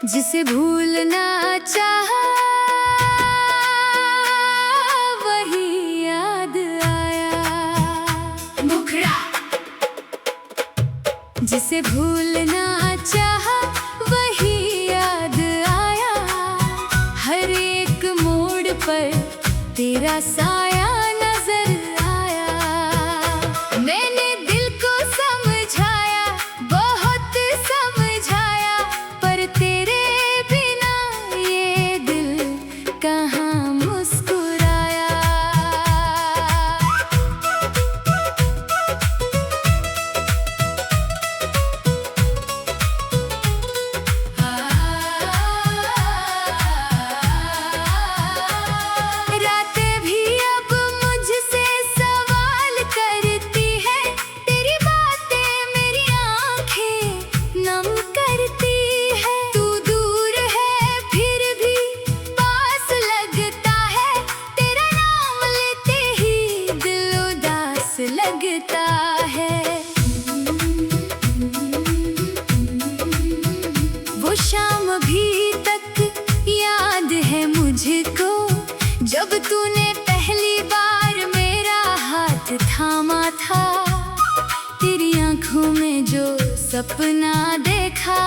जिसे भूलना चाहा वही याद आया। मुखड़ा जिसे भूलना चाहा वही याद आया। हर एक मोड़ पर तेरा साया नजर आया। मैंने दिल को समझाया, बहुत समझाया, पर तेरे बिना ये दिल कहाँ मुस्कुराया। रातें भी अब मुझसे सवाल करती है, तेरी बातें मेरी आंखें नम करती है। तू दूर है फिर भी पास लगता है, तेरा नाम लेते ही दिल उदास लगता है। वो शाम अभी तक याद है मुझको, जब तूने पहली बार मेरा हाथ थामा था। तेरी आंखों में जो सपना देखा,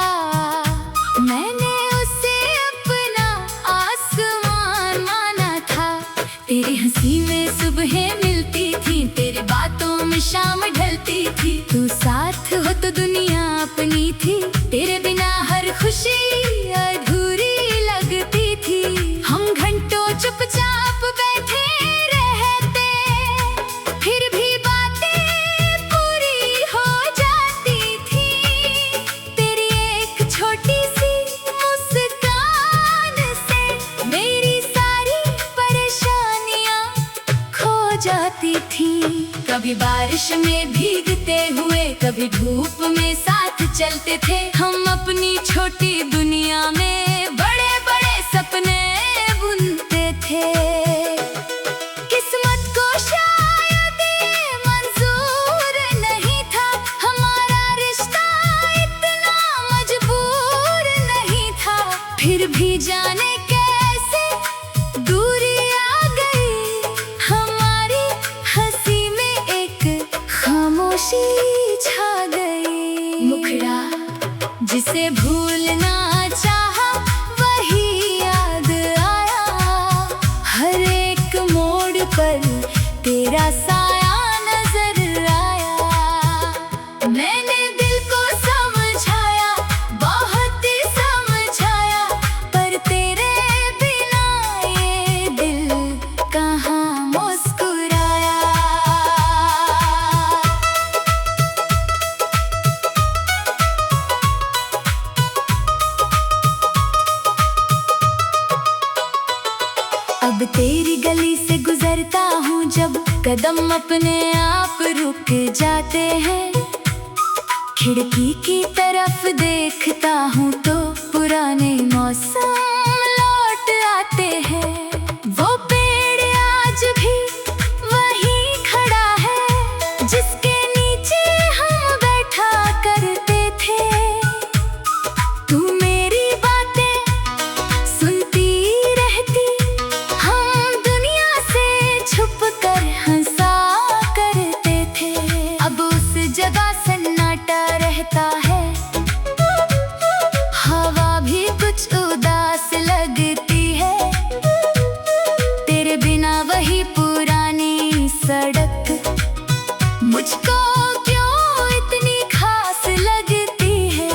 मैंने उसे अपना आसमान माना था। तेरी हंसी में सुबहें मिलती थी, तेरी बातों में शाम ढलती थी। तू साथ हो तो दुनिया अपनी थी, तेरे बिना हर खुशी अधूरी लगती थी। हम घंटों चुपचाप बैठे रहते, फिर भी बातें पूरी हो जाती थी। तेरी एक छोटी सी मुस्कान से मेरी सारी परेशानियां खो जाती थी। कभी बारिश में भीगते हुए, कभी धूप में साथ चलते थे। हम अपनी छोटी दुनिया में बड़े बड़े सपने बुनते थे। किस्मत को शायद ये मंजूर नहीं था, हमारा रिश्ता इतना मजबूर नहीं था। फिर भी जाने कैसे दूरी आ गई, हमारी हंसी में एक खामोशी छा गई। मुखड़ा जिसे भूलना चाहा वही याद आया। हर एक मोड़ पर तेरा साया नजर आया। मैंने दिल को समझाया, बहुत समझाया, पर तेरे बिना ये दिल कहाँ मुस्कुराया। अब तेरी गली से गुजरता हूँ जब, कदम अपने आप रुक जाते हैं। खिड़की की तरफ देखता हूँ तो पुराने मौसम लौट आते हैं। वो पेड़ आज भी वहीं खड़ा है, जिसके नीचे हम बैठा करते थे। तू मेरी बातें सुनती रहती, हम दुनिया से छुप कर हंसा करते थे। अब उस जगह सन्नाटा रहता है, हवा भी कुछ उदास लगती है। तेरे बिना वही पुरानी सड़क मुझको क्यों इतनी खास लगती है।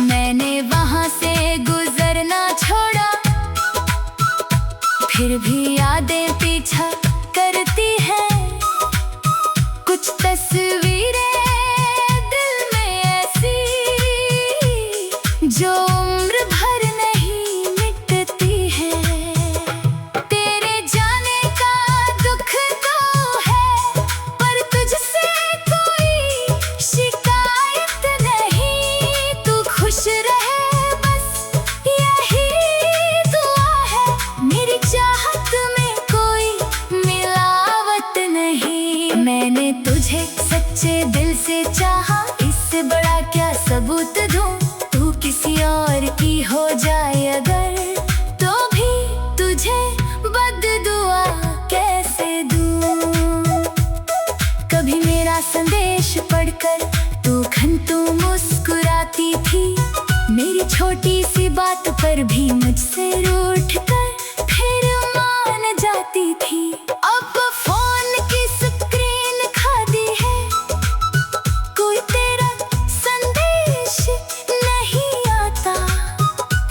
मैंने वहां से गुजरना छोड़ा, फिर भी यादें पीछा करती हैं। कुछ तस्वीरें दिल में ऐसी, जो उम्र भर नहीं मिटती हैं। तेरे जाने का दुख तो है, पर तुझसे कोई शिकायत नहीं। तू खुश रहे बस यही दुआ है, मेरी चाहत में कोई मिलावट नहीं। मैंने तुझे सच्चे दिल से चाहा, इससे बड़ा क्या सबूत दूं? तू किसी और की हो जाए अगर, तो भी तुझे बद्दुआ कैसे दूं? कभी मेरा संदेश पढ़कर तू घंटों मुस्कुराती थी, मेरी छोटी सी बात पर भी मुझसे रूठकर फिर मान जाती थी। अब फोन की स्क्रीन खाली है, कोई तेरा संदेश नहीं आता,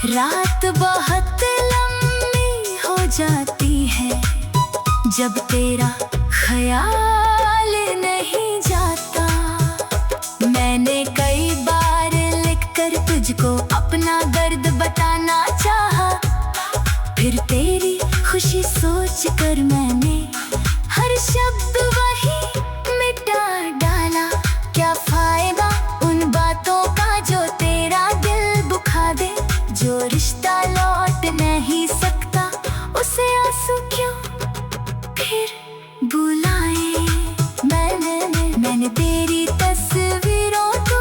रात बहुत लंबी हो जाती है जब तेरा ख्याल नहीं जाता। मैंने कई बार लिखकर तुझको अपना दर्द बताना चाहा, फिर तेरी खुशी सोचकर मैंने हर शब्द वही मिटा डाला। क्या फायदा उन बातों का जो तेरा दिल दुखा दे, जो रिश्ता लौट नहीं सकता उसे आंसू क्यों फिर बुलाए। मैंने तेरी तस्वीरों को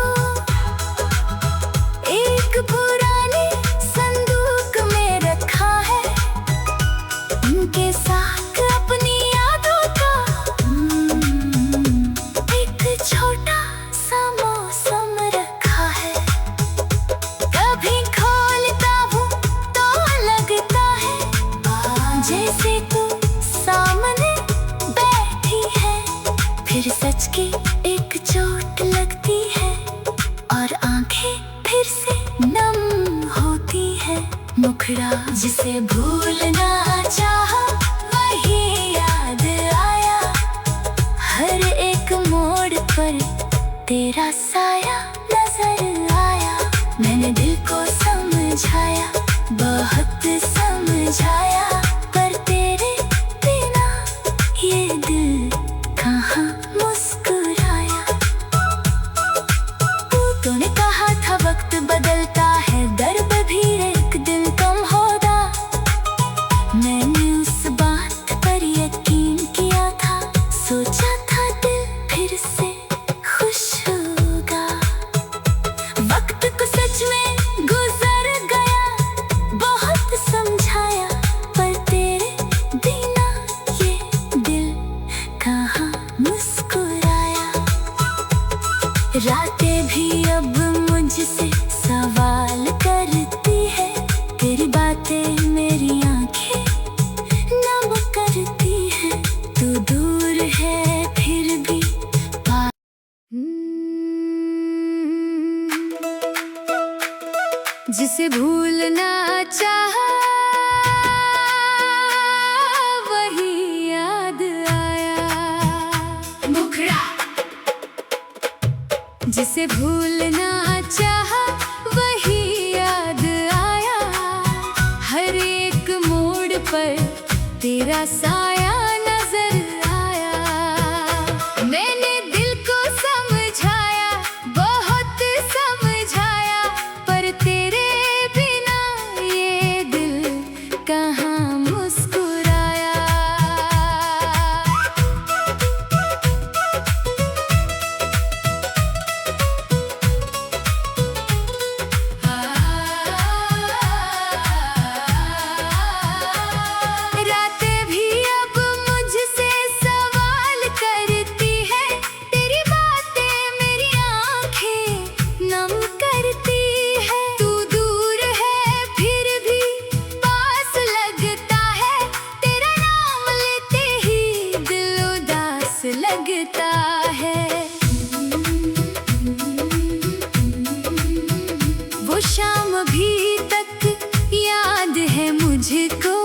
एक पुराने संदूक में रखा है, उनके साथ अपनी यादों का एक छोटा सा मौसम रखा है। कभी खोलता हूँ तो लगता है जैसे तू सामने बैठी है, फिर सच की एक चोट लगती है और आंखें फिर से नम होती है। मुखड़ा जिसे भूलना चाहा वही याद आया, हर एक मोड़ पर तेरा साया नजर आया। मैंने दिल को समझाया, बहुत समझाया, पर तेरे बिना ये दिल कहाँ मुस्कुराया। तूने कहा था वक्त बदलता है, दर्द भी एक दिन कम होगा। मैंने उस बात पर यकीन किया था, सोचा था दिल फिर से खुश होगा। वक्त को सच में गुजर गया, बहुत समझाया, पर तेरे बिना ये दिल कहाँ मुस्कुराया। रातें भी अब मुझसे सवाल करती है, तेरी बातें मेरी आंखें नम करती है। तू दूर है फिर भी जिसे भूलना चाहा वही याद आया। मुखड़ा जिसे भूलना चाहा वही याद आया, हर एक मोड़ पर तेरा साया नजर आया। मैंने दिल को समझाया, बहुत समझाया, पर तेरे बिना ये दिल कहाँ मुस्कुराया। रातें भी अब मुझसे सवाल करती है, तेरी बातें मेरी आंखें नम करती है। तू दूर है फिर भी पास लगता है, तेरा नाम लेते ही दिल उदास लगता है। वो शाम भी तक याद है मुझको,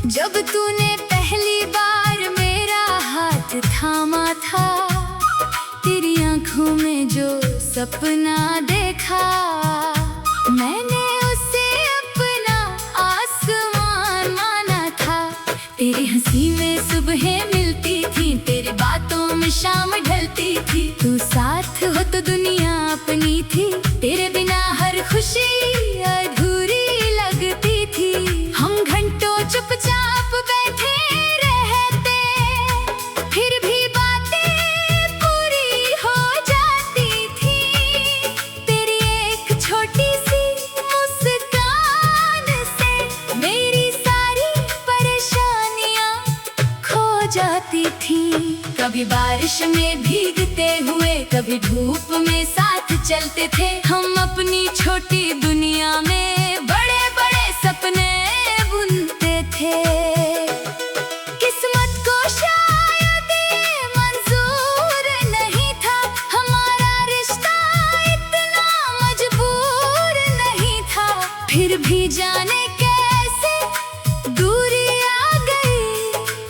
जब तूने पहली बार मेरा हाथ थामा था। तेरी आंखों में जो सपना देखा, मैंने उसे अपना आसमान माना था। तेरी हंसी में सुबहें मिलती थी, तेरी बातों में शाम ढलती थी। तू साथ हो तो दुनिया अपनी थी, तेरे बिना हर खुशी अधूरी लगती थी। हम घंटों चुपचाप बैठे रहते, फिर भी बातें पूरी हो जाती। कभी बारिश में भीगते हुए, कभी धूप में साथ चलते थे। हम अपनी छोटी दुनिया में बड़े बड़े सपने बुनते थे। किस्मत को शायद ये मंजूर नहीं था, हमारा रिश्ता इतना मजबूर नहीं था। फिर भी जाने कैसे दूरी आ गई,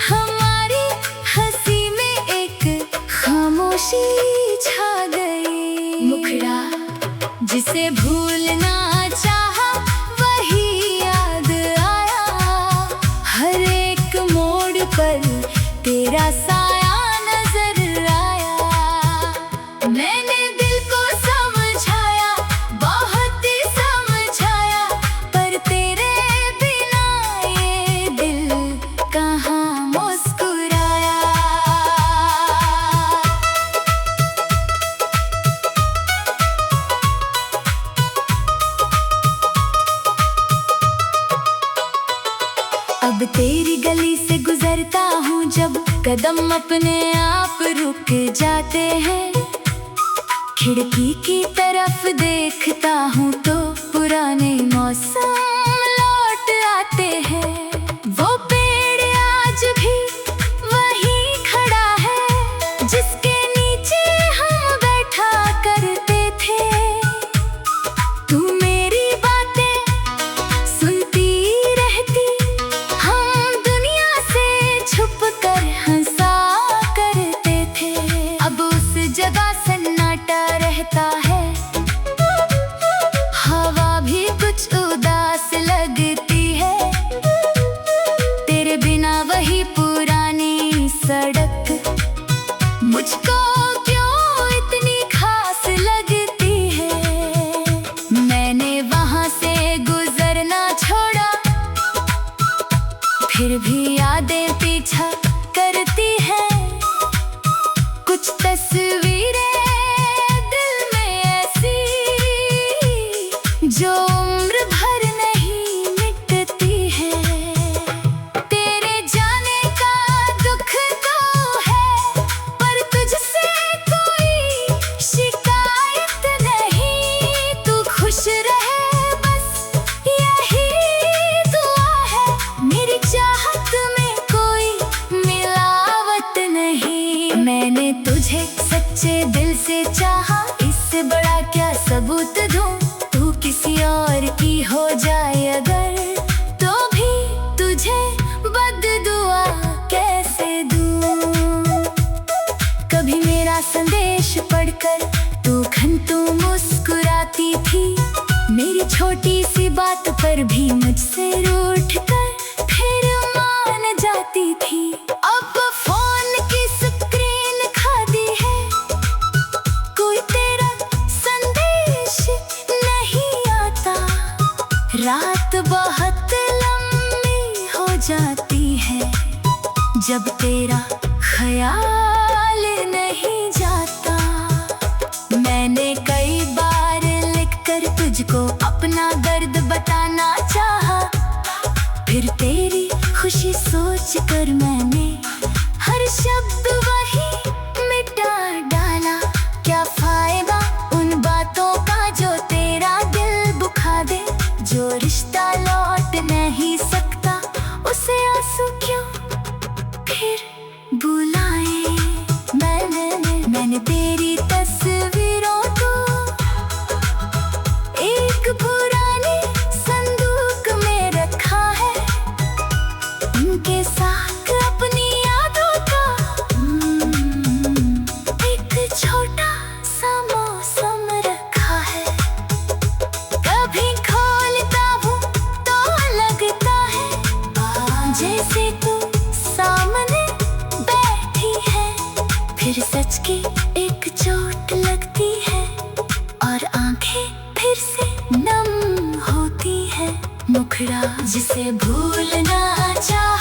हमारी हंसी में एक खामोशी छा गई। मुखड़ा जिसे भूलना चाहा वही याद आया, हर एक मोड़ पर तेरा साया नजर आया। मैंने दिल को समझाया, बहुत ही समझाया, पर तेरे बिना ये दिल कहाँ मुस्कुराया। अब तेरी गली से गुजरता हूँ जब कदम अपने आप रुक जाते हैं। खिड़की की तरफ देखता हूँ तो पुराने मौसम लौट आते हैं। वो पेड़ आज भी वहीं खड़ा है जिसके नीचे हम बैठा करते थे। तू मेरी बातें सुनती रहती, हम दुनिया से छुप कर हंसा करते थे। अब उस जगह सन्नाटा रहता है, हवा भी कुछ उदास लगती है। तेरे बिना वही पुरानी सड़क मुझको क्यों इतनी खास लगती है। मैंने वहां से गुजरना छोड़ा, फिर भी यादें पीछा करती हैं। कुछ तस्वीरें दिल में ऐसी जो उम्र भर नहीं मिटती है। तेरे जाने का दुख तो है, पर तुझसे कोई शिकायत नहीं। तू खुश रहे बस यही दुआ है, मेरी चाहत में कोई मिलावट नहीं। मैंने तुझे सच्चे दिल से चाहा, इससे बड़ा क्या सबूत दूं। तू किसी और की हो जाए अगर, तो भी तुझे बद्दुआ कैसे दूं। कभी मेरा संदेश पढ़कर तू घंटों मुस्कुराती थी, मेरी छोटी सी बात पर भी मुझसे रूठकर फिर मान जाती थी। अब फोन की स्क्रीन खाली है, कोई तेरा संदेश नहीं आता। रात बहुत लंबी हो जाती है जब तेरा ख्याल नहीं जाता। मैंने कई बार लिखकर तुझको अपना दर्द बताना चाहा, फिर तेरी खुशी सोचकर मैंने हर शब्द वही मिटा डाला। क्या फायदा उन बातों का जो तेरा दिल दुखा दे, जो रिश्ता लौट नहीं सकता उसे आंसू क्यों फिर बुलाए। मैंने तेरी तस्वीरों को एक पुराने संदूक में रखा है, उनके साथ अपनी यादों का एक छोटा सा मौसम रखा है। कभी खोलता हूँ तो लगता है जैसे तू सामने बैठी है, फिर सच की एक चोट लगती है और आंखें फिर से नम होती है। मुखड़ा जिसे भूलना चाह